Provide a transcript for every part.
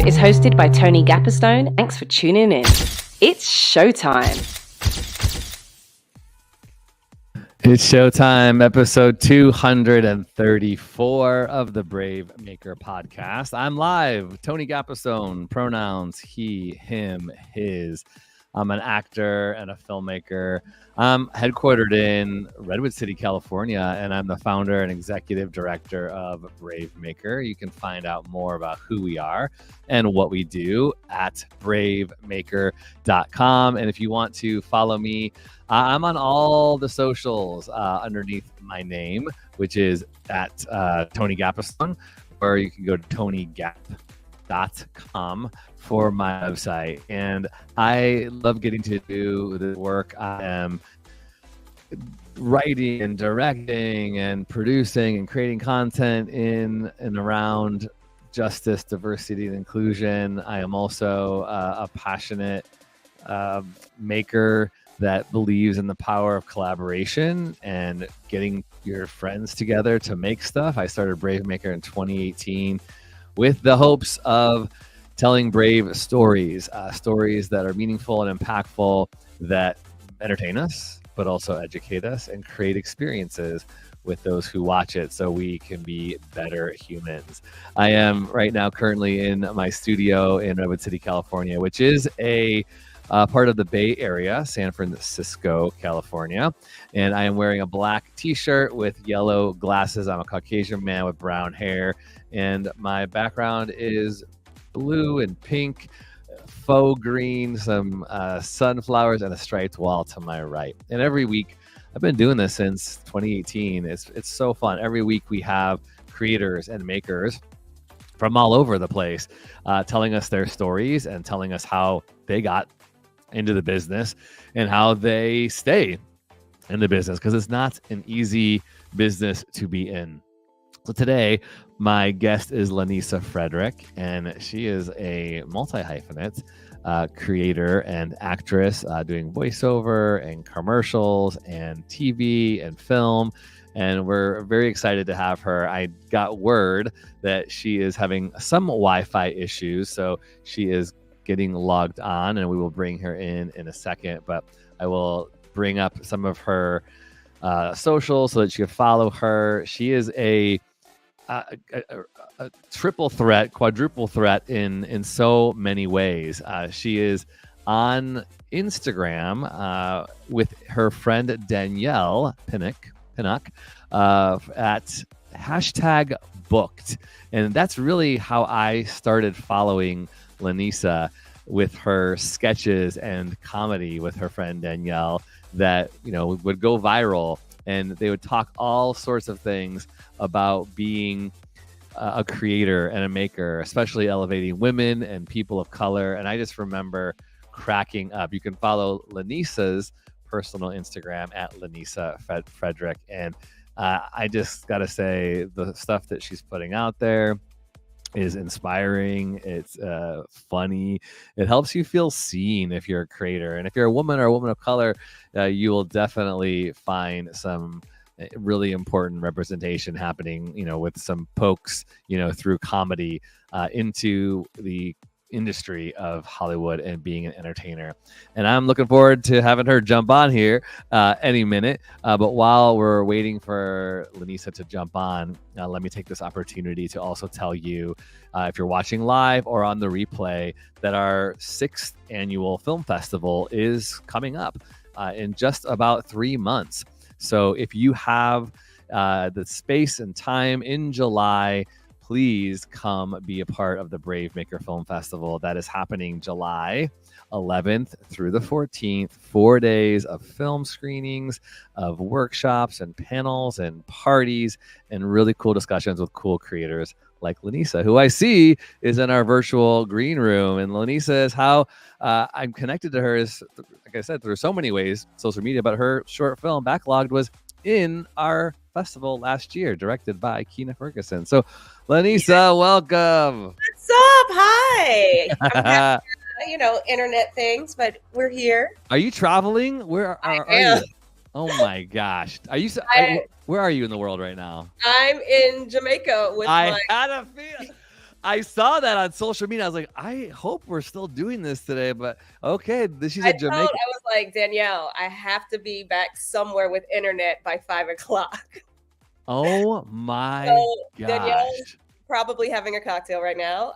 Is hosted by Tony Gapperstone. Thanks for tuning in. It's showtime. It's showtime, episode 234 of the Brave Maker podcast. I'm live, Tony Gapperstone, pronouns he, him, his. I'm an actor and a filmmaker. I'm headquartered in Redwood City, California, and I'm the founder and executive director of Brave Maker. You can find out more about who we are and what we do at bravemaker.com. And if you want to follow me, I'm on all the socials underneath my name, which is at Tony Gapperstone, or you can go to tonygap.com for my website. And I love getting to do the work. I am writing and directing and producing and creating content in and around justice, diversity, and inclusion. I am also a passionate maker that believes in the power of collaboration and getting your friends together to make stuff. I started Brave Maker in 2018 with the hopes of telling brave stories, stories that are meaningful and impactful, that entertain us, but also educate us and create experiences with those who watch it so we can be better humans. I am right now currently in my studio in Redwood City, California, which is a part of the Bay Area, San Francisco, California. And I am wearing a black t-shirt with yellow glasses. I'm a Caucasian man with brown hair. And my background is blue and pink, faux green, some sunflowers, and a striped wall to my right. And every week, I've been doing this since 2018. It's so fun. Every week we have creators and makers from all over the place telling us their stories and telling us how they got into the business and how they stay in the business, because it's not an easy business to be in. So today, my guest is LaNisa Frederick, and she is a multi-hyphenate creator and actress doing voiceover and commercials and TV and film. And we're very excited to have her. I got word that she is having some Wi-Fi issues, so she is getting logged on, and we will bring her in a second. But I will bring up some of her socials so that you can follow her. She is a triple threat, quadruple threat in so many ways. She is on Instagram with her friend Danielle Pinnock at #booked. And that's really how I started following LaNisa, with her sketches and comedy with her friend Danielle that, you know, would go viral. And they would talk all sorts of things about being a creator and a maker, especially elevating women and people of color. And I just remember cracking up. You can follow LaNisa's personal Instagram at LaNisa Frederick. And I just got to say the stuff that she's putting out there is inspiring. It's funny. It helps you feel seen if you're a creator. And if you're a woman or a woman of color, you will definitely find some really important representation happening, with some pokes, through comedy into the industry of Hollywood and being an entertainer. And I'm looking forward to having her jump on here any minute. But while we're waiting for LaNisa to jump on, let me take this opportunity to also tell you, if you're watching live or on the replay, that our 6th annual film festival is coming up in just about 3 months. So if you have the space and time in July, please come be a part of the Brave Maker Film Festival. That is happening July 11th through the 14th, 4 days of film screenings, of workshops and panels and parties, and really cool discussions with cool creators like LaNisa, who I see is in our virtual green room. And LaNisa is how I'm connected to her, is, like I said, through so many ways, social media, but her short film Backlogged was in our festival last year, directed by Keena Ferguson. So LaNisa, welcome. What's up? Hi. I'm happy, internet things, but we're here. Are you traveling? Where are you? Oh my gosh. Where are you in the world right now? I'm in Jamaica with had a feel. I saw that on social media. I was like, I hope we're still doing this today, but okay. She's in Jamaica. I was like, Danielle, I have to be back somewhere with internet by 5 o'clock. Oh my gosh. Danielle's probably having a cocktail right now.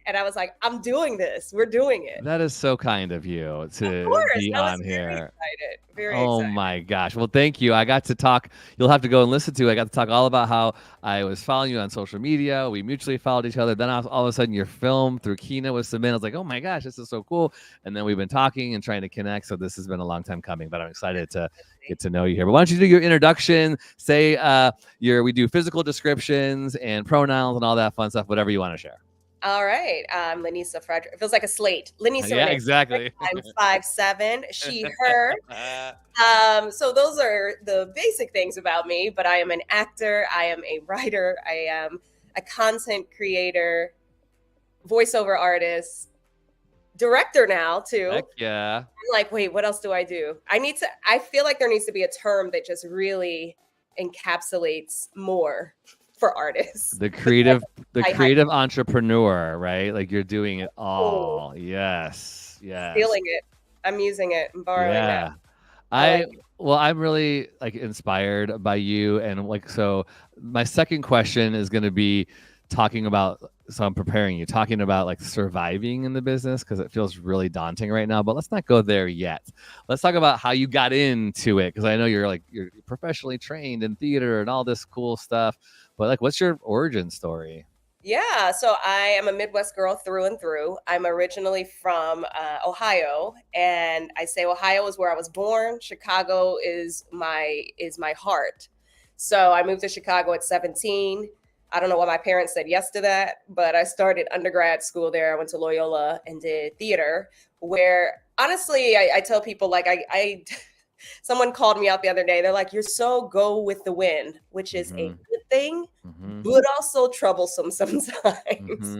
And I was like, I'm doing this. We're doing it. That is so kind of you to be on here. Very excited. My gosh. Well, thank you. I got to talk. You'll have to go and listen to. I got to talk all about how I was following you on social media. We mutually followed each other. Then all of a sudden your film through Keena was submitted. I was like, oh my gosh, this is so cool. And then we've been talking and trying to connect. So this has been a long time coming, but I'm excited to get to know you here. But why don't you do your introduction? Say we do physical descriptions and pronouns and all that fun stuff, whatever you want to share. All right. I'm LaNisa Frederick. It feels like a slate. LaNisa Yeah, Renee exactly. Frederick. I'm 5'7", she, her. So those are the basic things about me, but I am an actor. I am a writer. I am a content creator, voiceover artist, director now too. Heck yeah. I'm like, wait, what else do I do? I feel like there needs to be a term that just really encapsulates more for artists. The creative entrepreneur, right? Like you're doing it all. Yes. Stealing it. I'm using it. I'm borrowing that. I'm really inspired by you. And so my second question is going to be talking about surviving in the business, because it feels really daunting right now, but let's not go there yet. Let's talk about how you got into it, because I know you're professionally trained in theater and all this cool stuff, but what's your origin story? Yeah, so I am a Midwest girl through and through. I'm originally from Ohio, and I say Ohio is where I was born. Chicago is my heart. So I moved to Chicago at 17. I don't know why my parents said yes to that, but I started undergrad school there. I went to Loyola and did theater, where honestly, I tell people someone called me out the other day. They're like, you're so go with the wind, which is a good thing, but also troublesome sometimes.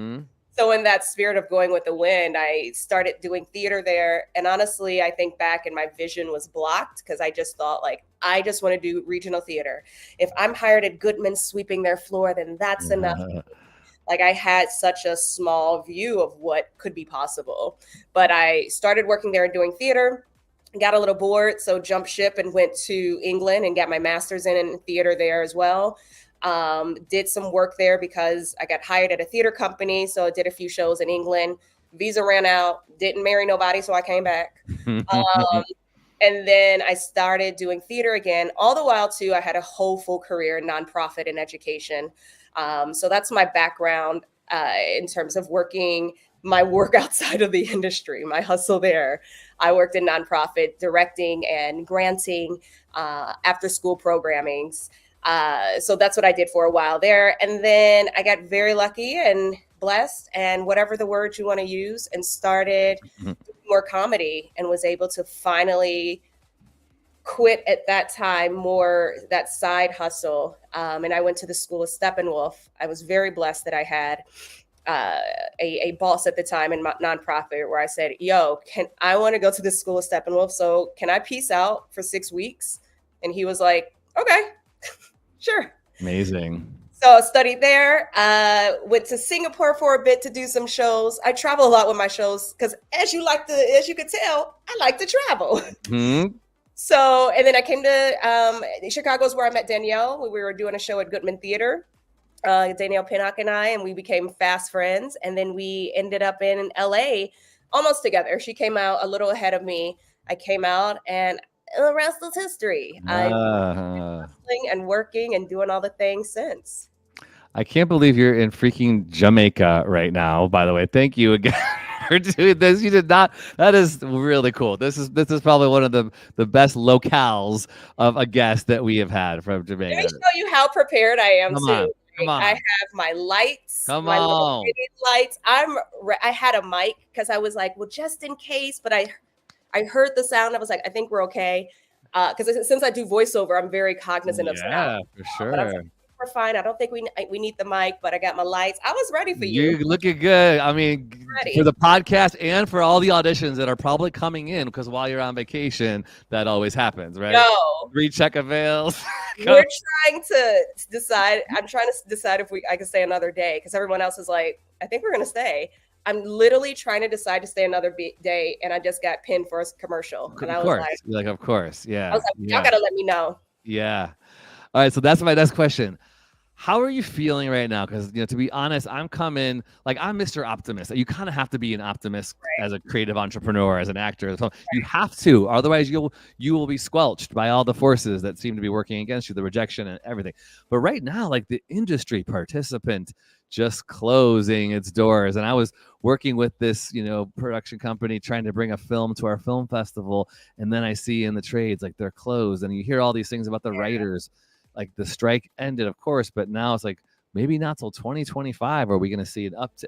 So in that spirit of going with the wind, I started doing theater there. And honestly, I think back and my vision was blocked because I just thought I just want to do regional theater. If I'm hired at Goodman sweeping their floor, then that's enough. I had such a small view of what could be possible. But I started working there and doing theater, got a little bored, so jumped ship and went to England and got my master's in theater there as well. Did some work there because I got hired at a theater company. So I did a few shows in England. Visa ran out, didn't marry nobody, so I came back. And then I started doing theater again. All the while, too, I had a whole full career in nonprofit and education. So that's my background in terms of my work outside of the industry, my hustle there. I worked in nonprofit directing and granting after-school programmings. So that's what I did for a while there. And then I got very lucky and blessed, and whatever the word you want to use, and started doing more comedy and was able to finally quit at that time more that side hustle. And I went to the school of Steppenwolf. I was very blessed that I had a boss at the time in my nonprofit where I said, yo, I want to go to the school of Steppenwolf. So can I peace out for 6 weeks? And he was like, okay, sure. Amazing. So I studied there, went to Singapore for a bit to do some shows. I travel a lot with my shows because as you could tell, I like to travel. Mm-hmm. So, and then I came to Chicago is where I met Danielle. We were doing a show at Goodman Theatre, Danielle Pinnock and I, and we became fast friends. And then we ended up in LA almost together. She came out a little ahead of me. I came out and the rest is history. I've been hustling and working and doing all the things since. I can't believe you're in freaking Jamaica right now, by the way. Thank you again for doing this. You did not. That is really cool. This is probably one of the best locales of a guest that we have had from Jamaica. Let me show you how prepared I am Come too. on. Come on. I have my lights. Come my on. lights. I had a mic because I was like, well, just in case, but I heard the sound. I was like, I think we're okay. Because since I do voiceover, I'm very cognizant of sound. Yeah, for sure. We're fine. I don't think we need the mic, but I got my lights. I was ready for you. You're looking good. I mean, for the podcast and for all the auditions that are probably coming in, because while you're on vacation, that always happens, right? No. Recheck avails. We're trying to decide. I'm trying to decide if I can stay another day because everyone else is like, I think we're going to stay. I'm literally trying to decide to stay another day, and I just got pinned for a commercial. And I was like, of course. Yeah. I was like, y'all got to let me know. Yeah. All right. So that's my next question. How are you feeling right now? Because, to be honest, I'm Mr. Optimist. You kind of have to be an optimist as a creative entrepreneur, as an actor. So you have to, otherwise you will be squelched by all the forces that seem to be working against you, the rejection and everything. But right now, like the industry participant just closing its doors. And I was working with this, production company trying to bring a film to our film festival. And then I see in the trades, like they're closed. And you hear all these things about the writers. Like the strike ended, of course, but now it's like maybe not till 2025 are we going to see an uptick.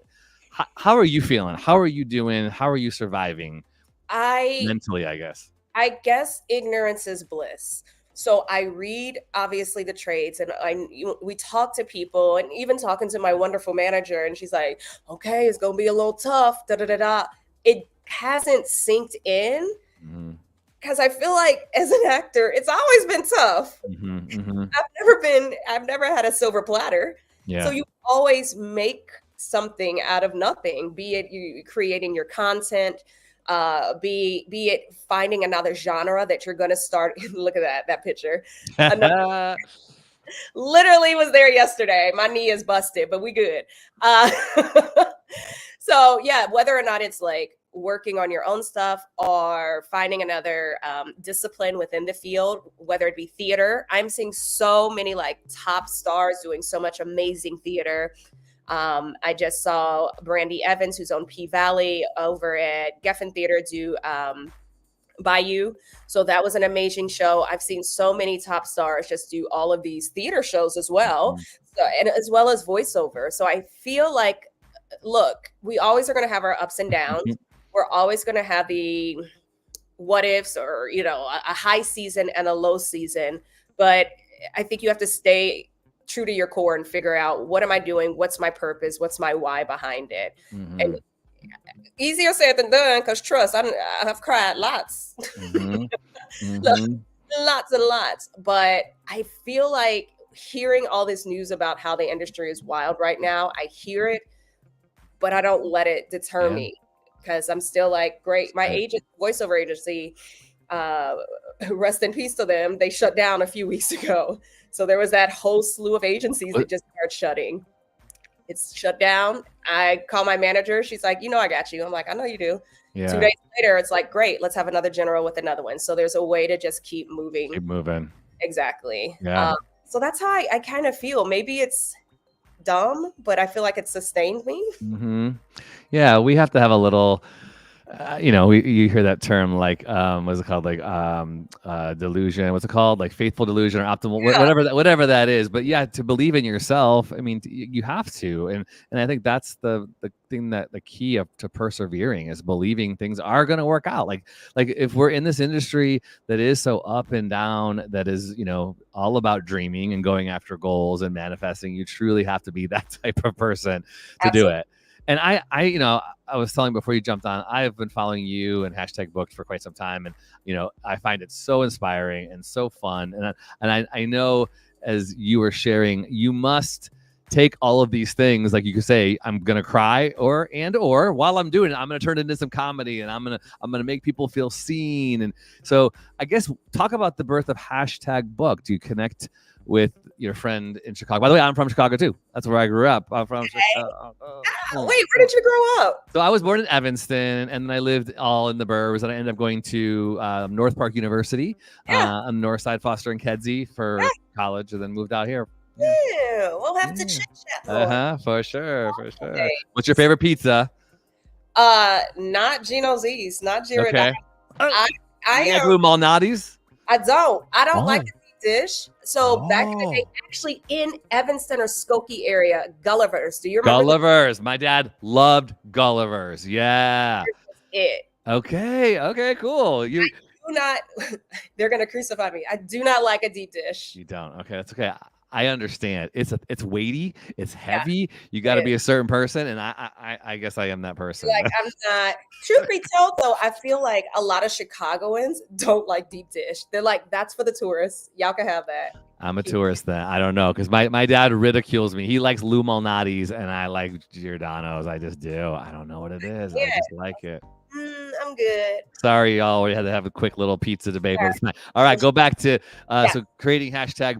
How are you feeling? How are you doing? How are you surviving? Mentally, I guess. I guess ignorance is bliss. So I read obviously the trades, and we talk to people, and even talking to my wonderful manager, and she's like, "Okay, it's gonna be a little tough." Da da da da. It hasn't synced in. Mm-hmm. Because I feel like as an actor, it's always been tough. Mm-hmm, mm-hmm. I've never had a silver platter. Yeah. So you always make something out of nothing, be it you creating your content, be it finding another genre that you're going to start. Look at that picture. Literally was there yesterday. My knee is busted, but we good. So yeah, whether or not it's like working on your own stuff or finding another discipline within the field, whether it be theater. I'm seeing so many like top stars doing so much amazing theater. I just saw Brandy Evans, who's on P-Valley over at Geffen Theater, do Bayou. So that was an amazing show. I've seen so many top stars just do all of these theater shows as well, and as well as voiceover. So I feel like, look, we always are going to have our ups and downs. We're always going to have the what ifs or, a high season and a low season. But I think you have to stay true to your core and figure out, what am I doing? What's my purpose? What's my why behind it? Mm-hmm. And easier said than done, because trust, I've cried lots. Mm-hmm. Mm-hmm. Lots and lots. But I feel like hearing all this news about how the industry is wild right now, I hear it, but I don't let it deter me. Because I'm still like, great. My voiceover agency, rest in peace to them, they shut down a few weeks ago. So there was that whole slew of agencies that just started shutting. It's shut down. I call my manager. She's like, I got you. I'm like, I know you do. Yeah. 2 days later, it's like, great, let's have another general with another one. So there's a way to just keep moving. Keep moving. Exactly. Yeah. So that's how I kind of feel. Maybe it's dumb, but I feel like it sustained me. Mm-hmm. Yeah, we have to have a little, you hear that term like, what's it called? Like, delusion. What's it called? Like faithful delusion or optimal, whatever that is. But yeah, to believe in yourself, I mean, you have to. And I think that's the thing, that the key to persevering is believing things are going to work out. Like if we're in this industry that is so up and down, that is, all about dreaming and going after goals and manifesting, you truly have to be that type of person to do it. And I was telling before you jumped on, I have been following you and #booked for quite some time. And, I find it so inspiring and so fun. And I know, as you were sharing, you must take all of these things, like you could say, I'm going to cry or while I'm doing it, I'm going to turn it into some comedy, and I'm going to make people feel seen. And so I guess talk about the birth of #book. Do you connect with your friend in Chicago? By the way, I'm from Chicago too. That's where I grew up. I'm from Chicago. Wait, where did you grow up? So I was born in Evanston, and then I lived all in the burbs, and I ended up going to North Park University on the north side, Foster and Kedzie, for college, and then moved out here. Yeah, we'll have to chit chat. For sure. What's your favorite pizza? Not Gino's East, not Giordano. Okay. I Blue Malnati's. I don't like a deep dish. So back in the day, actually in Evanston or Skokie area, Gulliver's. Do you remember? Gulliver's. My dad loved Gulliver's. Yeah. It. Okay, cool. You do not. They're gonna crucify me. I do not like a deep dish. You don't. Okay, that's okay. I understand. It's weighty. It's heavy. You got to be a certain person, and I guess I am that person. Like, I'm not. Truth be told, though, I feel like a lot of Chicagoans don't like deep dish. They're like, that's for the tourists. Y'all can have that. I'm a tourist then. I don't know, because my dad ridicules me. He likes Lou Malnati's, and I like Giordano's. I just do. I don't know what it is. I just like it. I'm good. Sorry, y'all. We had to have a quick little pizza debate. All right, go back to so creating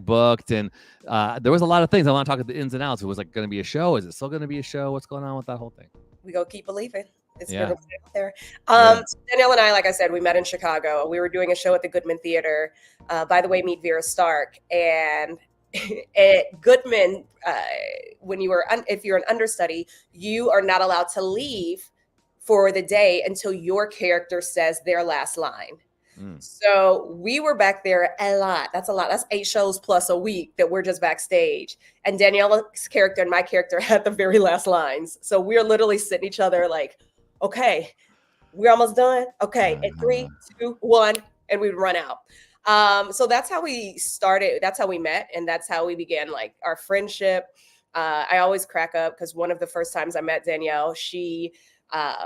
#booked, and there was a lot of things I want to talk about, the ins and outs. It was like going to be a show. Is it still going to be a show? What's going on with that whole thing? We go keep believing. It's going to be out there. Danielle and I, like I said, we met in Chicago. We were doing a show at the Goodman Theatre. By the way, meet Vera Stark. And at Goodman, if you're an understudy, you are not allowed to leave for the day until your character says their last line. So we were back there a lot. That's a lot. That's 8 shows plus a week that we're just backstage. And Danielle's character and my character had the very last lines. So we're literally sitting each other like, okay, we're almost done. Okay, at 3, 2, 1, and we'd run out. So that's how we started. That's how we met. And that's how we began like our friendship. I always crack up because one of the first times I met Danielle,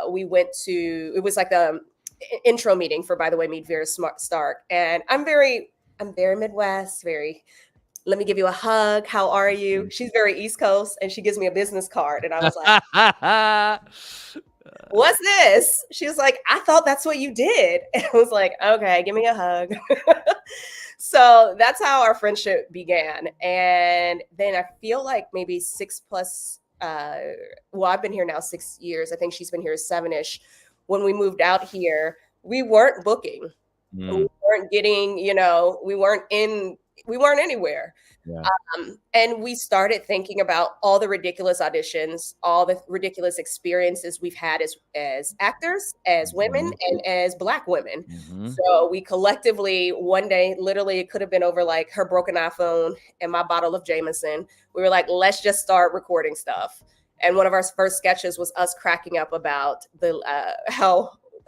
we went to, it was like a intro meeting for, by the way, meet Vera Stark. And I'm very Midwest, let me give you a hug. How are you? She's very East Coast, and she gives me a business card. And I was like, what's this? She was like, I thought that's what you did. And I was like, okay, give me a hug. So that's how our friendship began. And then I feel like maybe 6+, I've been here now 6 years. I think she's been here 7-ish. When we moved out here, we weren't booking. We weren't getting, we weren't anywhere. Yeah. And we started thinking about all the ridiculous auditions, all the ridiculous experiences we've had as actors, as women, and as Black women. So we collectively, one day, literally, it could have been over like her broken iPhone and my bottle of Jameson. We were like, let's just start recording stuff. And one of our first sketches was us cracking up about the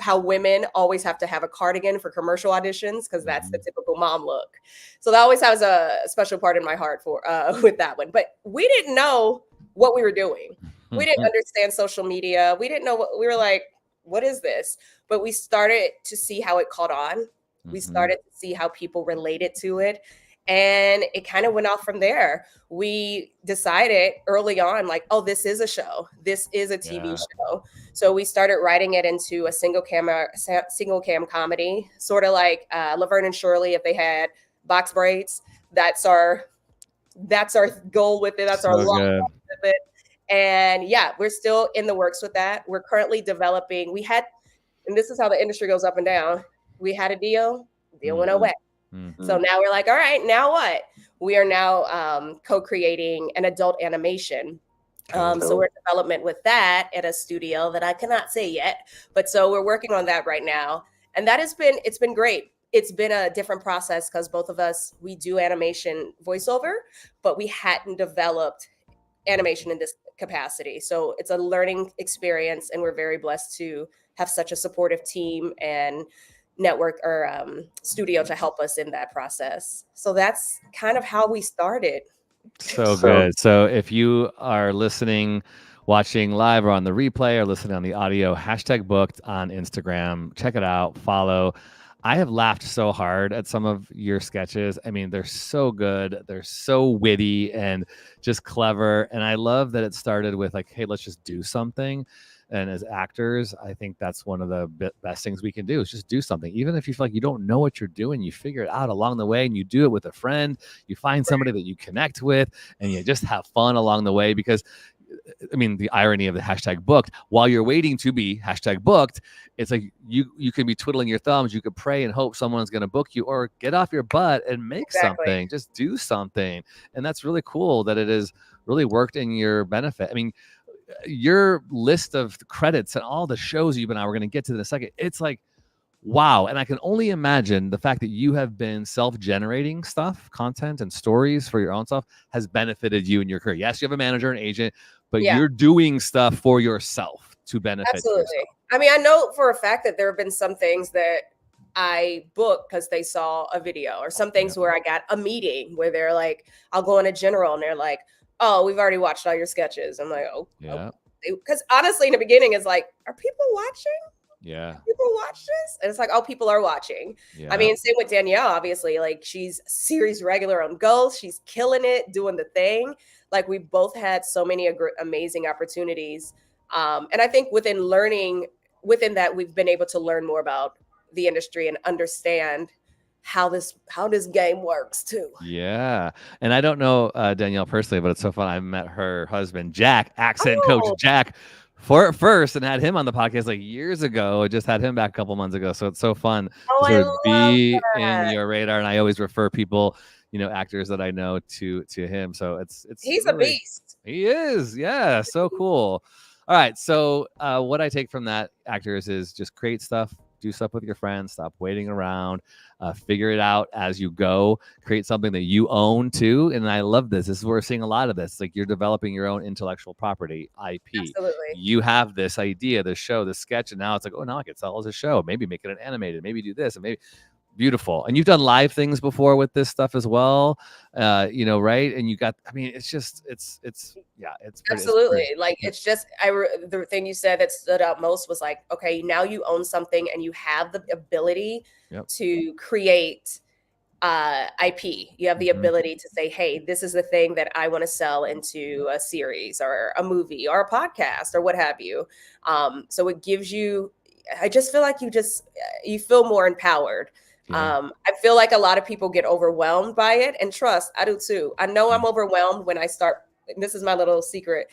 how women always have to have a cardigan for commercial auditions because that's the typical mom look. So that always has a special part in my heart for with that one. But we didn't know what we were doing. We didn't understand social media. We didn't know we were like, what is this? But we started to see how it caught on. We started to see how people related to it. And it kind of went off from there. We decided early on, like, oh, this is a show. This is a TV show. So we started writing it into a single cam comedy, sort of like Laverne and Shirley if they had box braids. That's our goal with it. That's our long with it. And yeah, we're still in the works with that. We're currently developing. And this is how the industry goes up and down. We had a deal went away. So now we're like, all right, now what? We are now co-creating an adult animation. So we're in development with that at a studio that I cannot say yet, but so we're working on that right now. And that it's been great. It's been a different process because both of us, we do animation voiceover, but we hadn't developed animation in this capacity. So it's a learning experience, and we're very blessed to have such a supportive team and network or studio to help us in that process. So that's kind of how we started. So good. So if you are listening, watching live or on the replay or listening on the audio, #booked on Instagram, check it out, follow. I have laughed so hard at some of your sketches. I mean, they're so good. They're so witty and just clever. And I love that it started with like, hey, let's just do something. And as actors, I think that's one of the best things we can do is just do something. Even if you feel like you don't know what you're doing, you figure it out along the way and you do it with a friend. You find somebody that you connect with and you just have fun along the way. Because I mean, the irony of the #booked, while you're waiting to be #booked, it's like you can be twiddling your thumbs. You could pray and hope someone's going to book you, or get off your butt and make something. Just do something. And that's really cool that it has really worked in your benefit. I mean, your list of credits and all the shows you've been on, we're going to get to in a second. It's like, wow. And I can only imagine the fact that you have been self-generating stuff, content and stories for your own stuff has benefited you in your career. Yes, you have a manager and agent, but you're doing stuff for yourself to benefit yourself. I mean, I know for a fact that there have been some things that I booked because they saw a video, or some things where I got a meeting where they're like, I'll go in a general and they're like, oh, we've already watched all your sketches. I'm like, oh, yeah. Because honestly, in the beginning, it's like, are people watching? Yeah. People watch this? And it's like, oh, people are watching. Yeah. I mean, same with Danielle, obviously. Like, she's series regular on Ghost. She's killing it, doing the thing. Like, we both had so many amazing opportunities. And I think within that, we've been able to learn more about the industry and understand how this game works too. Yeah. And I don't know Danielle personally, but it's so fun. I met her husband, Jack, accent coach Jack, first, and had him on the podcast like years ago. I just had him back a couple months ago. So it's so fun to sort of be in your radar. And I always refer people, actors that I know to him. So it's he's really, a beast. He is. Yeah. So cool. All right. So what I take from that, actors, is just create stuff. Do stuff with your friends. Stop waiting around. Figure it out as you go. Create something that you own too. And I love this. This is where we're seeing a lot of this. Like, you're developing your own intellectual property, IP. Absolutely. You have this idea, this show, this sketch, and now it's like, oh, now I can sell it as a show. Maybe make it an animated. Maybe do this, and maybe. Beautiful. And you've done live things before with this stuff as well, right? And you got, I mean, it's absolutely. It's just, the thing you said that stood out most was like, okay, now you own something and you have the ability to create IP. You have the ability to say, hey, this is the thing that I want to sell into a series or a movie or a podcast or what have you. So it gives you, I just feel like you feel more empowered. I feel like a lot of people get overwhelmed by it, and trust, I do too. I know I'm overwhelmed when I start. This is my little secret.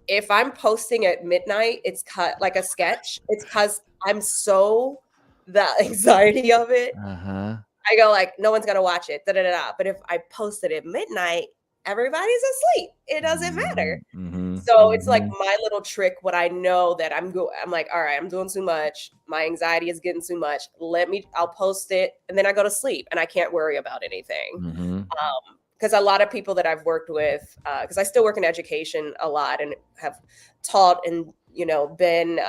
If I'm posting at midnight, it's cut like a sketch. It's because I'm so the anxiety of it. I go like, no one's gonna watch it. But if I post it at midnight, everybody's asleep. It doesn't matter. So it's like my little trick. What I know that I'm like, all right, I'm doing too much. My anxiety is getting too much. I'll post it, and then I go to sleep, and I can't worry about anything. Because a lot of people that I've worked with, because I still work in education a lot and have taught and been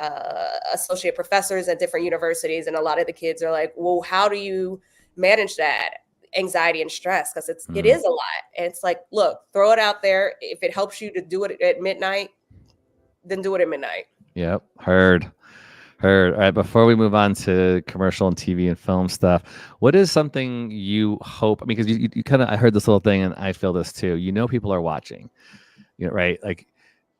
associate professors at different universities, and a lot of the kids are like, well, how do you manage that anxiety and stress? Because it is a lot. And it's like, look, throw it out there. If it helps you to do it at midnight, then do it at midnight. Yep. Heard. All right. Before we move on to commercial and TV and film stuff, what is something you hope? I mean, because you kind of, I heard this little thing, and I feel this too. People are watching, right? Like,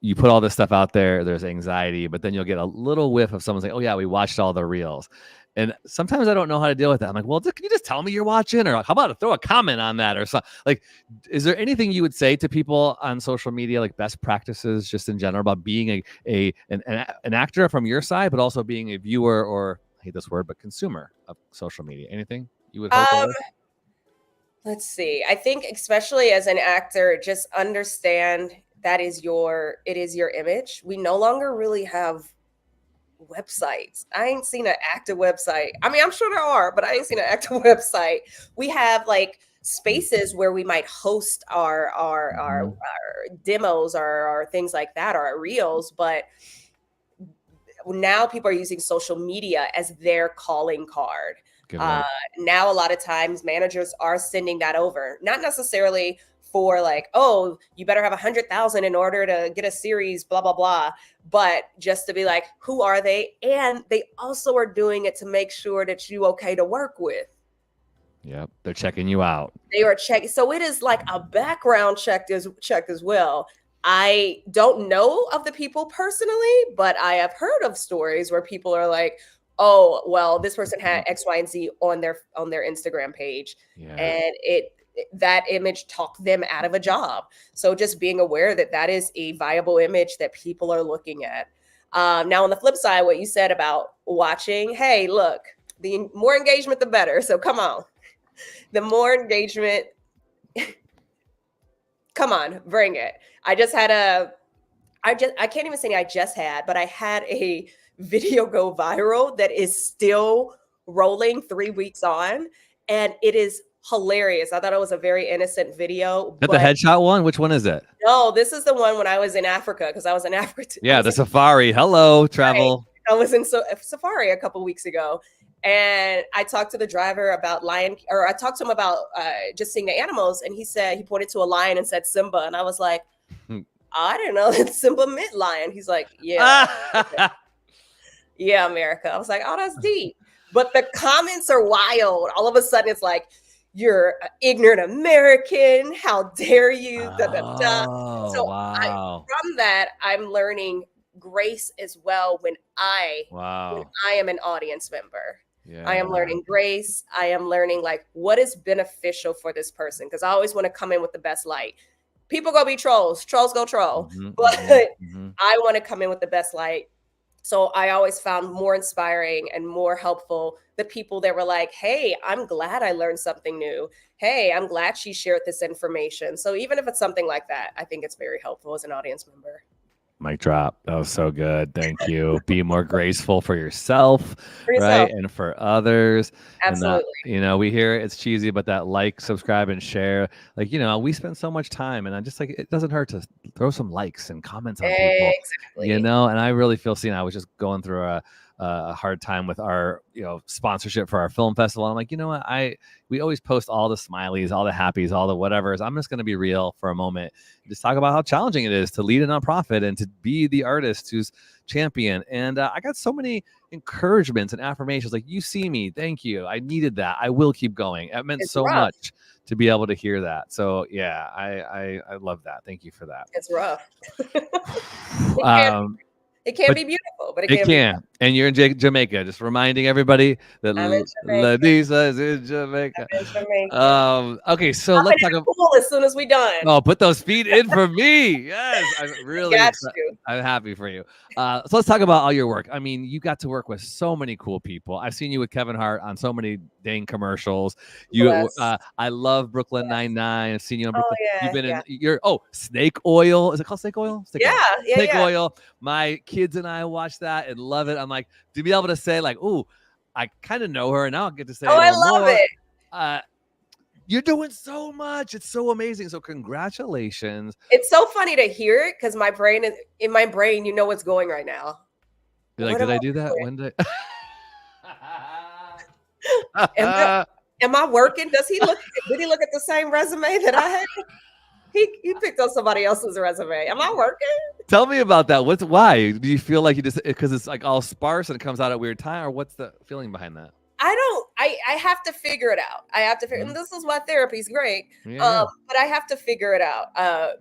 you put all this stuff out there, there's anxiety, but then you'll get a little whiff of someone saying, oh yeah, we watched all the reels. And sometimes I don't know how to deal with that. I'm like, well, can you just tell me you're watching? Or how about throw a comment on that or something? Like, is there anything you would say to people on social media, like best practices just in general about being an actor from your side, but also being a viewer, or I hate this word, but consumer of social media? Anything you would hope? Let's see. I think especially as an actor, just understand it is your image. We no longer really have websites. I ain't seen an active website. I mean, I'm sure there are, but I ain't seen an active website. We have like spaces where we might host our demos or our things like that, or our reels, but now people are using social media as their calling card. Now a lot of times managers are sending that over, not necessarily for like, oh, you better have 100,000 in order to get a series, blah, blah, blah. But just to be like, who are they? And they also are doing it to make sure that you okay to work with. Yep. They're checking you out. They are checking. So it is like a background check as well. I don't know of the people personally, but I have heard of stories where people are like, oh, well, this person had X, Y, and Z on their Instagram page. Yeah. And that image talked them out of a job. So just being aware that that is a viable image that people are looking at. Now, on the flip side, what you said about watching, hey, look, the more engagement, the better. So come on. The more engagement, come on, bring it. I can't even say I just had, but I had a video go viral that is still rolling 3 weeks on, and it is hilarious. I thought it was a very innocent video. Is that the headshot one? Which one is it? No, this is the one when I was in Africa, because I was in Africa. Yeah, the safari. Hello, travel. Right. I was in safari a couple weeks ago, and I talked to the driver about I talked to him about just seeing the animals, and he pointed to a lion and said Simba, and I was like, I didn't know that Simba meant lion. He's like, yeah. Yeah, America. I was like, oh, that's deep. But the comments are wild. All of a sudden, it's like, you're an ignorant American. How dare you? Da, da, da. So from that, I'm learning grace as well when I am an audience member. Yeah. I am learning grace. I am learning like what is beneficial for this person, because I always want to come in with the best light. People go be trolls. Trolls go troll. But I want to come in with the best light. So I always found more inspiring and more helpful the people that were like, hey, I'm glad I learned something new. Hey, I'm glad she shared this information. So even if it's something like that, I think it's very helpful as an audience member. Mic drop. That was so good. Thank you. Be more graceful for yourself, right? And for others. Absolutely. And we hear it's cheesy, but that like, subscribe, and share. Like, we spend so much time, and I just like, it doesn't hurt to throw some likes and comments on people. Exactly. And I really feel seen. I was just going through a hard time with our sponsorship for our film festival. I'm like, you know what? We always post all the smileys, all the happies, all the whatevers. I'm just going to be real for a moment. Just talk about how challenging it is to lead a nonprofit and to be the artist who's champion. And I got so many encouragements and affirmations like, you see me, thank you. I needed that. I will keep going. It meant so much to be able to hear that. So yeah, I love that. Thank you for that. It's rough. It can be beautiful, but it can. And you're in Jamaica. Just reminding everybody that LaNisa is in Jamaica. Okay, so let's talk about pool as soon as we done. Oh, put those feet in for me. Yes, I'm happy for you. So let's talk about all your work. I mean, you got to work with so many cool people. I've seen you with Kevin Hart on so many dang commercials. I love Brooklyn Nine-Nine. I've seen you on Brooklyn. You've been in Snake Oil. Is it called Snake Oil? Snake Oil. My kids and I watch that and love it. I'm like, to be able to say like, ooh, I kind of know her, and now I'll get to say, I love it. You're doing so much. It's so amazing. So congratulations. It's so funny to hear it because my brain you know what's going right now. You're like, did I do that? When did am I working? Did he look at the same resume that I had? He picked up somebody else's resume. Am I working? Tell me about that. Why? Do you feel like you just, because it's like all sparse and it comes out at weird time, or what's the feeling behind that? I have to figure it out. And this is why therapy is great. Yeah. But I have to figure it out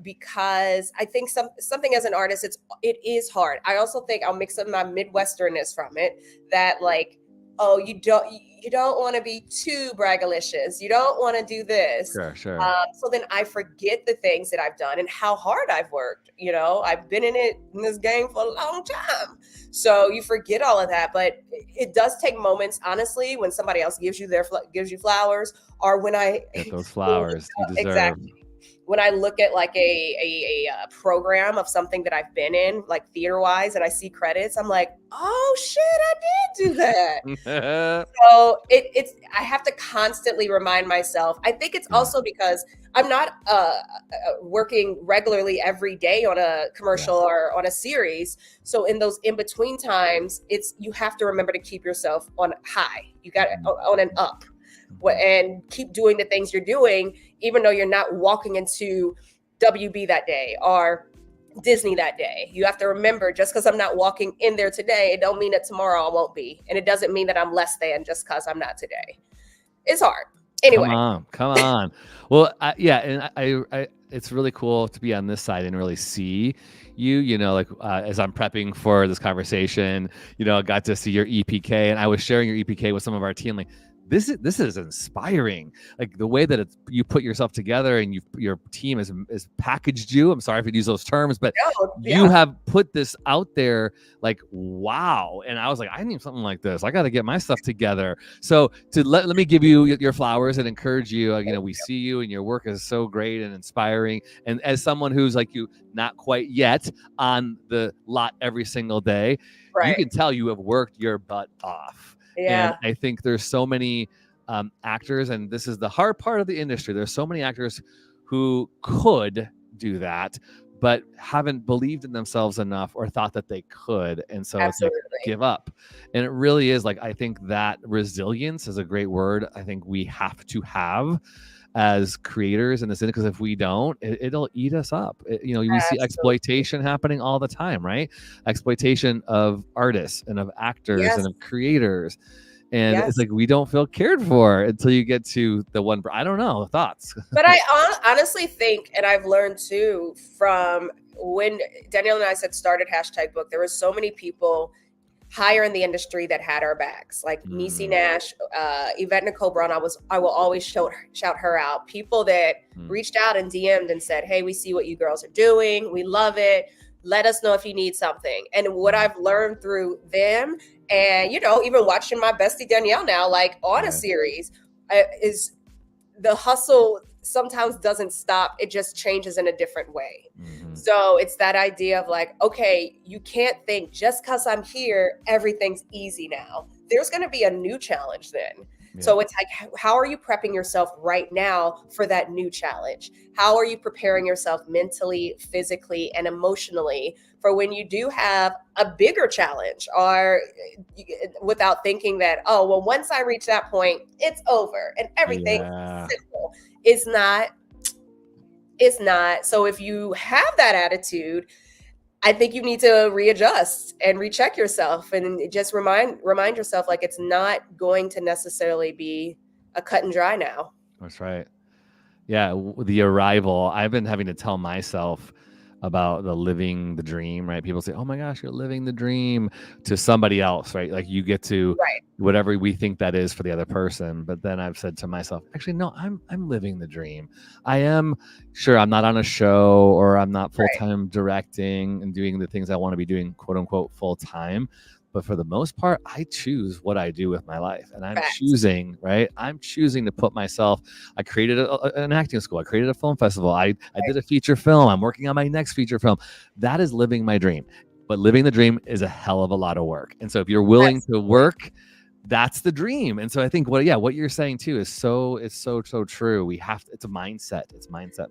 because I think something as an artist, it is hard. I also think I'll mix up my Midwesternness from it, that like, oh, you don't want to be too braggalicious. You don't want to do this. Sure. So then I forget the things that I've done and how hard I've worked. I've been in this game for a long time. So you forget all of that. But it does take moments, honestly, when somebody else gives you flowers, or when I get those flowers you deserve. Exactly. when I look at like a program of something that I've been in, like theater wise, and I see credits, I'm like, oh shit, I did do that. So it's I have to constantly remind myself. I think it's also because I'm not working regularly every day on a commercial or on a series. So in those in between times, you have to remember to keep yourself on high. You got on an up, and keep doing the things you're doing, even though you're not walking into WB that day or Disney that day. You have to remember, just because I'm not walking in there today, it don't mean that tomorrow I won't be. And it doesn't mean that I'm less than just because I'm not today. It's hard. Anyway. Come on. Well, and I it's really cool to be on this side and really see you, like as I'm prepping for this conversation, I got to see your EPK, and I was sharing your EPK with some of our team, like, this is inspiring. Like the way that you put yourself together and your team has packaged you. I'm sorry if you use those terms, but you have put this out there like, wow. And I was like, I need something like this. I got to get my stuff together. So let me give you your flowers and encourage you. We see you and your work is so great and inspiring. And as someone who's like you, not quite yet on the lot every single day, you can tell you have worked your butt off. Yeah. And I think there's so many actors, and this is the hard part of the industry. There's so many actors who could do that, but haven't believed in themselves enough or thought that they could. And so it's like, give up. And it really is like, I think that resilience is a great word. I think we have to have as creators in this industry, because if we don't, it'll eat us up. We see exploitation happening all the time, right? Exploitation of artists and of actors and of creators. And it's like, we don't feel cared for until you get to the one. I don't know, thoughts. But I honestly think, and I've learned too, from when Danielle and I had started #book, there were so many people higher in the industry that had our backs, like Niecy Nash, Yvette Nicole Brown. I will always shout her out. People that reached out and DM'd and said, hey, we see what you girls are doing. We love it. Let us know if you need something. And what I've learned through them, and, even watching my bestie Danielle now, like on a series, is the hustle sometimes doesn't stop. It just changes in a different way. So it's that idea of like, okay, you can't think just because I'm here, everything's easy now. There's going to be a new challenge then. So it's like, how are you prepping yourself right now for that new challenge? How are you preparing yourself mentally, physically, and emotionally for when you do have a bigger challenge, or without thinking that, oh, well, once I reach that point, it's over and everything is simple. It's not. So if you have that attitude, I think you need to readjust and recheck yourself and just remind yourself, like, it's not going to necessarily be a cut and dry now. That's right. Yeah. The arrival, I've been having to tell myself about the living the dream, right? People say, oh my gosh, you're living the dream, to somebody else, right? Like you get to whatever we think that is for the other person. But then I've said to myself, actually, no, I'm living the dream. I am sure I'm not on a show, or I'm not full-time directing and doing the things I want to be doing, quote unquote, full-time. But for the most part, I choose what I do with my life. And I'm choosing, right? I'm choosing to put myself, I created an acting school. I created a film festival. I did a feature film. I'm working on my next feature film. That is living my dream. But living the dream is a hell of a lot of work. And so if you're willing to work, that's the dream. And so I think what you're saying too is so true. We have to, it's a mindset. It's mindset.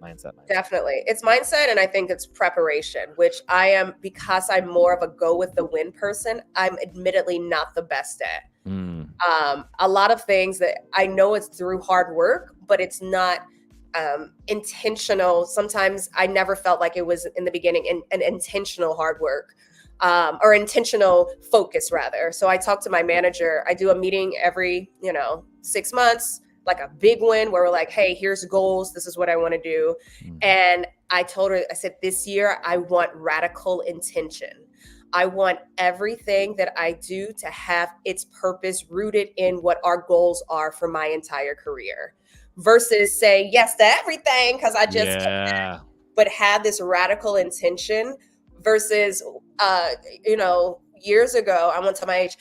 Definitely. It's mindset. And I think it's preparation, which I am, because I'm more of a go with the win person. I'm admittedly not the best at. A lot of things that I know it's through hard work, but it's not intentional. Sometimes I never felt like it was in the beginning an intentional hard work. Or intentional focus rather. So I talk to my manager. I do a meeting every, 6 months, like a big one where we're like, hey, here's goals. This is what I want to do. And I told her, I said, this year I want radical intention. I want everything that I do to have its purpose rooted in what our goals are for my entire career, versus saying yes to everything because I just but have this radical intention. Versus, years ago, I won't tell my age,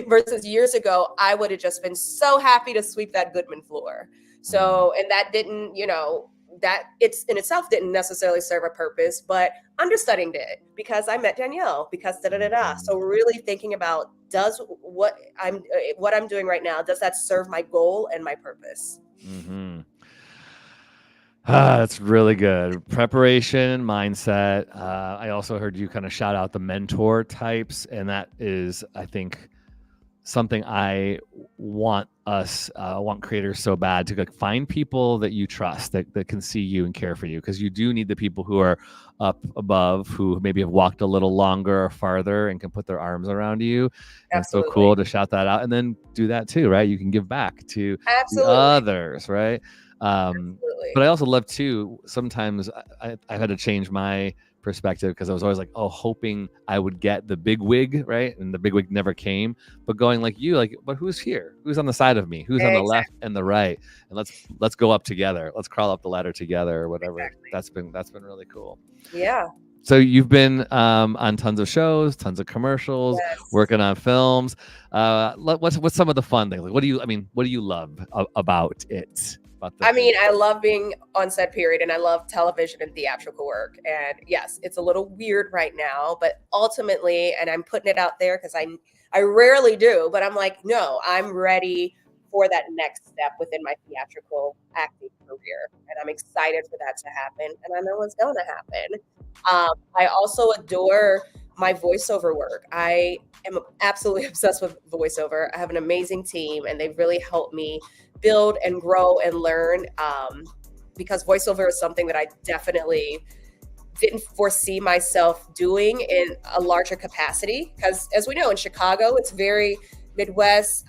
versus years ago, I would have just been so happy to sweep that Goodman floor. So, and that didn't, that it's in itself didn't necessarily serve a purpose, but understudying did, because I met Danielle, because da-da-da-da. So really thinking about, does what I'm doing right now, does that serve my goal and my purpose? That's really good. Preparation, mindset. I also heard you kind of shout out the mentor types, and that is, I think, something I want creators so bad to find people that you trust, that can see you and care for you, because you do need the people who are up above, who maybe have walked a little longer or farther and can put their arms around you. And it's so cool to shout that out, and then do that too, right? You can give back to the others, right? But I also love too, sometimes I've had to change my perspective, because I was always like, hoping I would get the big wig, right? And the big wig never came. But going like you, like, but who's here? Who's on the side of me? Who's on the left and the right? And let's go up together. Let's crawl up the ladder together, or whatever. Exactly. That's been really cool. Yeah. So you've been on tons of shows, tons of commercials, working on films. What's some of the fun things? Like, what do you love about it? I love being on set, period. And I love television and theatrical work. And yes, it's a little weird right now, but ultimately, and I'm putting it out there because I rarely do, but I'm like, no, I'm ready for that next step within my theatrical acting career. And I'm excited for that to happen. And I know it's going to happen. I also adore my voiceover work. I am absolutely obsessed with voiceover. I have an amazing team, and they've really helped me build and grow and learn, because voiceover is something that I definitely didn't foresee myself doing in a larger capacity. Because as we know, in Chicago, it's very Midwest.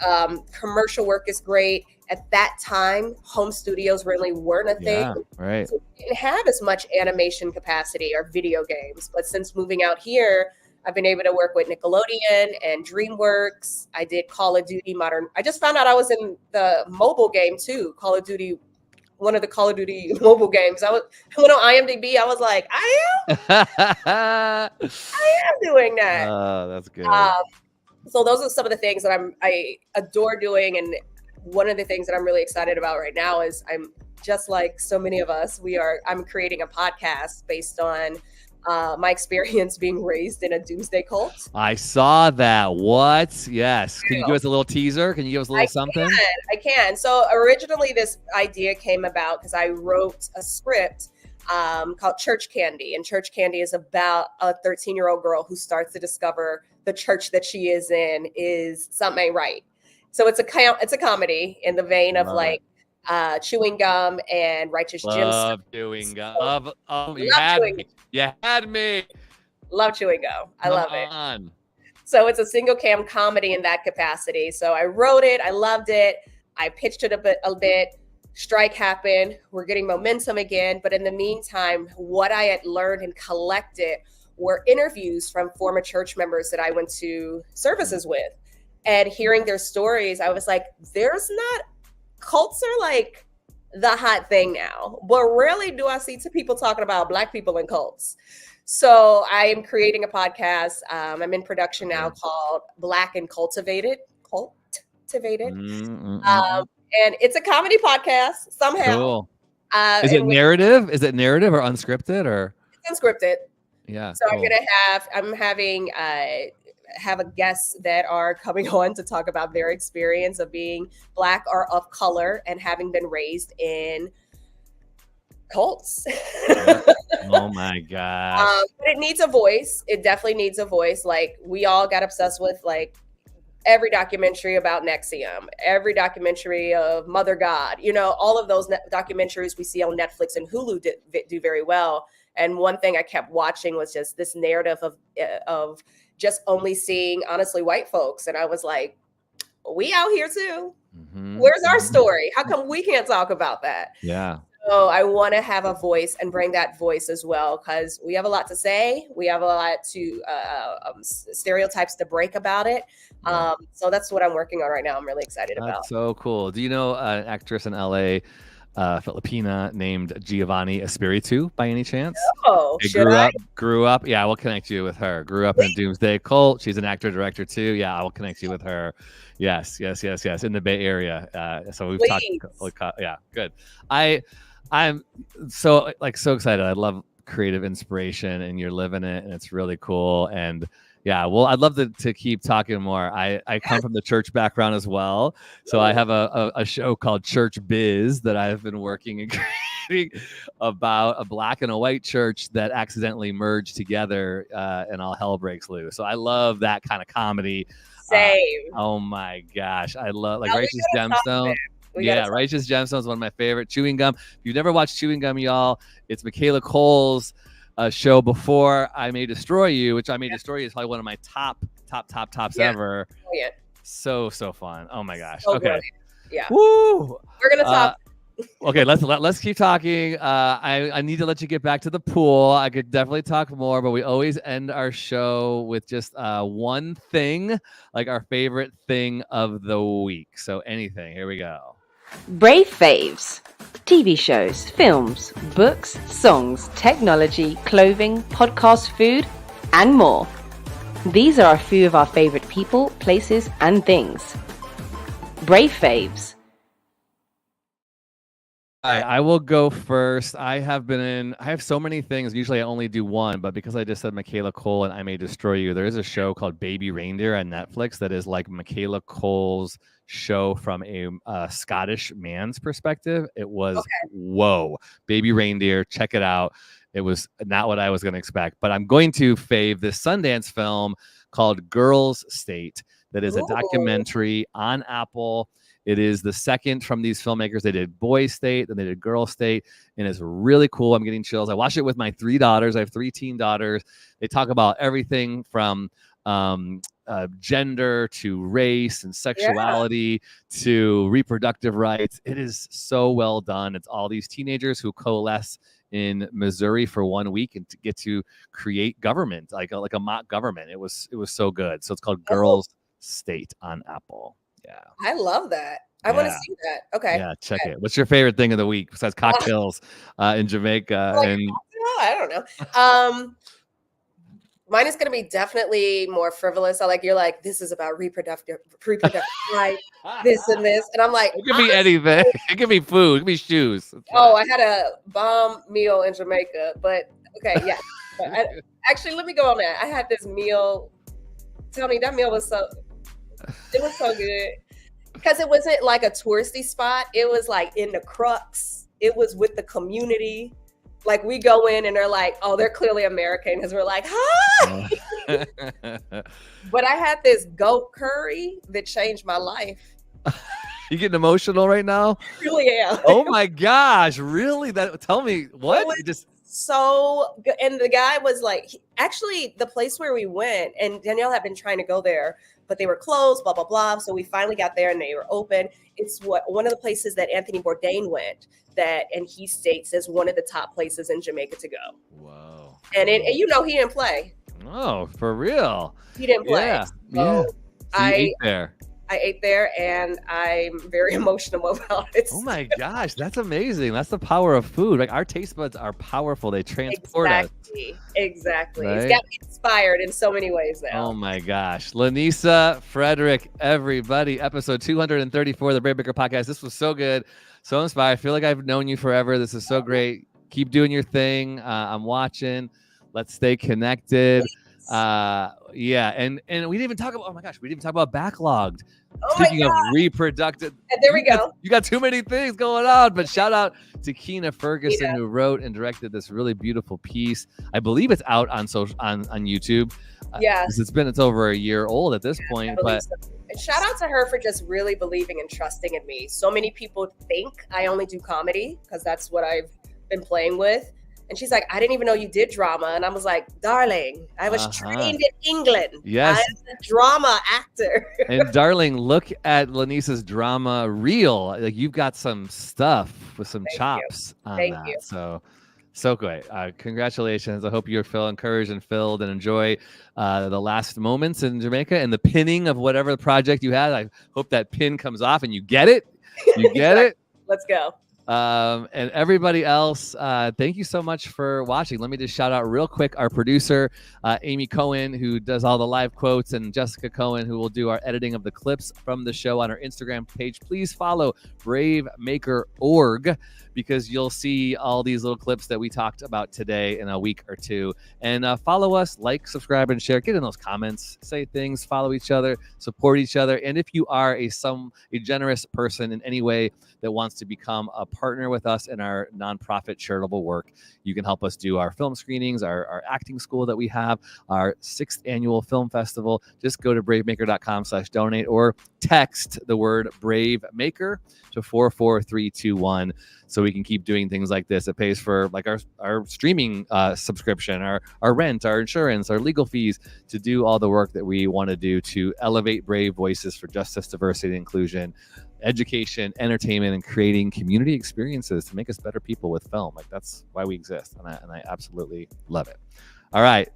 Commercial work is great. At that time, home studios really weren't a thing. Yeah, right. So we didn't have as much animation capacity or video games. But since moving out here, I've been able to work with Nickelodeon and DreamWorks. I did Call of Duty Modern. I just found out I was in the mobile game too. Call of Duty, one of the Call of Duty mobile games. I went on IMDb. I was like, I am doing that. Oh, that's good. So those are some of the things that I adore doing. And one of the things that I'm really excited about right now is, I'm just like so many of us, I'm creating a podcast based on my experience being raised in a doomsday cult. I saw that. What? Yes. Can you give us a little teaser? Can you give us a little something? I can. So originally this idea came about because I wrote a script called Church Candy. And Church Candy is about a 13-year-old girl who starts to discover the church that she is in is something ain't right. So it's a comedy in the vein of chewing gum and Righteous Gemstones. Love chewing gum. You had me. Love chewing gum. I love it. So it's a single cam comedy in that capacity. So I wrote it. I loved it. I pitched it a bit. Strike happened. We're getting momentum again. But in the meantime, what I had learned and collected were interviews from former church members that I went to services with. And hearing their stories, I was like, cults are like the hot thing now, but rarely do I see people talking about Black people in cults. So I am creating a podcast. I'm in production now called Black and Cultivated. And it's a comedy podcast somehow. Cool. Is it narrative? Is it narrative or unscripted, or? It's unscripted. Yeah. So cool. I'm having have a guests that are coming on to talk about their experience of being Black or of color and having been raised in cults. Oh my gosh. But it needs a voice. It definitely needs a voice. Like, we all got obsessed with like every documentary about NXIVM, every documentary of Mother God, all of those documentaries we see on Netflix and Hulu do very well. And one thing I kept watching was just this narrative of just only seeing, honestly, white folks. And I was like, we out here too. Mm-hmm. Where's our story? How come we can't talk about that? Yeah. So I want to have a voice and bring that voice as well, because we have a lot to say. We have a lot to stereotypes to break about it. So that's what I'm working on right now. I'm really excited about. That's so cool. Do you know an actress in LA, Filipina, named Giovanni Espiritu by any chance? Oh, grew up. Yeah, I will connect you with her. Grew up in a doomsday cult. She's an actor director too. Yeah, I will connect you with her. Yes. In the Bay Area. So we've talked. Yeah, good. I'm so excited. I love creative inspiration, and you're living it, and it's really cool. And yeah, well, I'd love to keep talking more. I come from the church background as well, so I have a show called Church Biz that I've been working and creating about a black and a white church that accidentally merged together, and all hell breaks loose. So I love that kind of comedy. Same. Oh my gosh, I love Now, Righteous Gemstones. Yeah, Righteous Gemstones is one of my favorite. Chewing Gum. If you've never watched Chewing Gum, y'all, it's Michaela Cole's show before I May Destroy You, which I May Destroy You is probably one of my tops ever. Yeah. So fun. Oh my gosh. So okay. brilliant. Yeah. Woo. We're gonna talk. Okay, let's keep talking. I need to let you get back to the pool. I could definitely talk more, but we always end our show with just one thing, like our favorite thing of the week. So anything. Here we go. Brave faves. TV shows, films, books, songs, technology, clothing, podcast, food, and more. These are a few of our favorite people, places, and things. Brave faves. I will go first. I have so many things. Usually I only do one, but because I just said Michaela Cole and I May Destroy You, there is a show called Baby Reindeer on Netflix that is like Michaela Cole's show from a Scottish man's perspective. It was, whoa, Baby Reindeer, check it out. It was not what I was going to expect, but I'm going to fave this Sundance film called Girls State that is a documentary on Apple. It is the second from these filmmakers. They did Boy State, then they did Girl State, and it's really cool. I'm getting chills. I watched it with my 3 daughters. I have 3 teen daughters. They talk about everything from gender to race and sexuality to reproductive rights. It is so well done. It's all these teenagers who coalesce in Missouri for 1 week and to get to create government, like a mock government. It was so good. So it's called Girls State on Apple. Yeah. I love that. I want to see that. Okay. Yeah, check it. What's your favorite thing of the week besides cocktails in Jamaica? I don't know. Mine is going to be definitely more frivolous. You're like, this is about reproductive rights, this and this. And I'm like, it could be anything. It could be food. It could be shoes. I had a bomb meal in Jamaica, but okay. Yeah. Actually, let me go on that. I had this meal. Tell me, that meal was so good because it wasn't like a touristy spot. It was like in the crux. It was with the community. Like we go in and they're like, oh, they're clearly American because we're like, hi. But I had this goat curry that changed my life. You getting emotional right now? I really am. Oh my gosh, really? Tell me what? So good. And the guy was like, actually, the place where we went, and Danielle had been trying to go there, but they were closed, blah, blah, blah. So we finally got there and they were open. It's one of the places that Anthony Bourdain went and he states as one of the top places in Jamaica to go. Whoa. And he didn't play. Oh, for real? He didn't play. Yeah. So So you ate there. I ate there and I'm very emotional about it. Oh my gosh, that's amazing. That's the power of food. Like our taste buds are powerful. They transport us. Exactly. Right? It's got me inspired in so many ways now. Oh my gosh. LaNisa Frederick, everybody. Episode 234 of the Brave Baker Podcast. This was so good. So inspired. I feel like I've known you forever. This is so great. Keep doing your thing. I'm watching. Let's stay connected. Yeah, and we didn't even talk about, oh my gosh, we didn't even talk about Backlogged. Speaking of reproductive, and there we go. You got too many things going on, but shout out to Keena Ferguson who wrote and directed this really beautiful piece. I believe it's out on YouTube. It's over a year old at this point, but and shout out to her for just really believing and trusting in me. So many people think I only do comedy because that's what I've been playing with. And she's like, I didn't even know you did drama. And I was like, darling, I was trained in England. Yes. I'm a drama actor. And darling, look at LaNisa's drama reel. Like you've got some stuff with some chops on that. You. So great. Congratulations. I hope you feel encouraged and filled and enjoy the last moments in Jamaica and the pinning of whatever project you had. I hope that pin comes off and you get it. You get it. Let's go. And everybody else, thank you so much for watching. Let me just shout out real quick our producer, Amy Cohen, who does all the live quotes, and Jessica Cohen, who will do our editing of the clips from the show on our Instagram page. Please follow Bravemaker.org because you'll see all these little clips that we talked about today in a week or two. And follow us, like, subscribe, and share. Get in those comments, say things, follow each other, support each other. And if you are a generous person in any way that wants to become a partner with us in our nonprofit charitable work, you can help us do our film screenings, our acting school that we have, our 6th annual film festival. Just go to bravemaker.com/donate or text the word Brave Maker to 44321 so we can keep doing things like this. It pays for like our streaming subscription, our rent, our insurance, our legal fees, to do all the work that we want to do to elevate brave voices for justice, diversity, and inclusion, education, entertainment, and creating community experiences to make us better people with film. Like, that's why we exist, and I absolutely love it. All right,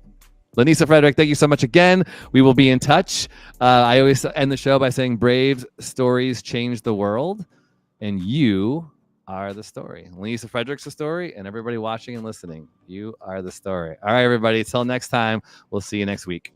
LaNisa Frederick, thank you so much again. We will be in touch. I always end the show by saying brave stories change the world, and you are the story. LaNisa Frederick's the story, and everybody watching and listening, you are the story. All right, everybody, till next time, we'll see you next week.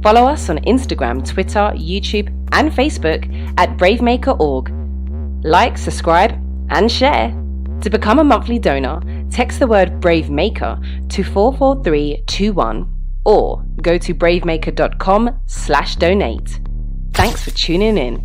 Follow us on Instagram, Twitter, YouTube, and Facebook at bravemaker.org. Like, subscribe, and share. To become a monthly donor, text the word BraveMaker to 44321 or go to bravemaker.com/donate. Thanks for tuning in.